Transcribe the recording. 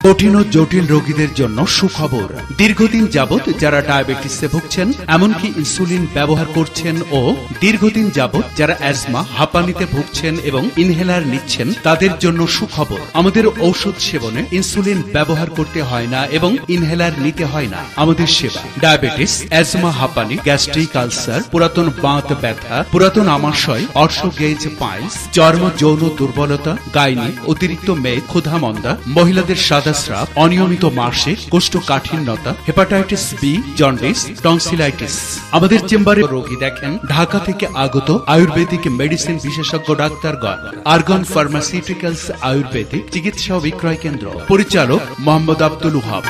কঠিন ও জটিল রোগীদের জন্য সুখবর। দীর্ঘদিন যাবৎ যারা ডায়াবেটিসে ভুগছেন, এমনকি ইনসুলিন ব্যবহার করছেন ও দীর্ঘদিন যাবৎ যারা অ্যাজমা, হাঁপানিতে ভুগছেন এবং ইনহেলার নিচ্ছেন, তাদের জন্য সুখবর। আমাদের ঔষধ সেবনে ইনসুলিন ব্যবহার করতে হয় না এবং ইনহেলার নিতে হয় না। আমাদের সেবা ডায়াবেটিস, অ্যাজমা, হাঁপানি, গ্যাস্ট্রিক আলসার, পুরাতন বাত ব্যথা, পুরাতন আমাশয়, অর্শোগেজ পাইলস, চর্ম যৌন দুর্বলতা, গাইনি, অতিরিক্ত মেদ, ক্ষুধামন্দা, মহিলাদের সাদা স্রাব, অনিয়মিত মাসিক, কোষ্ঠকাঠিন্যতা, হেপাটাইটিস বি, জন্ডিস, টনসিলাইটিস। আমাদের চেম্বারে রোগী দেখেন ঢাকা থেকে আগত আয়ুর্বেদিক মেডিসিন বিশেষজ্ঞ ডাক্তারগণ। আর্গন ফার্মাসিউটিক্যালস আয়ুর্বেদিক চিকিৎসা ও বিক্রয় কেন্দ্র, পরিচালক মোহাম্মদ আব্দুল ওহাব।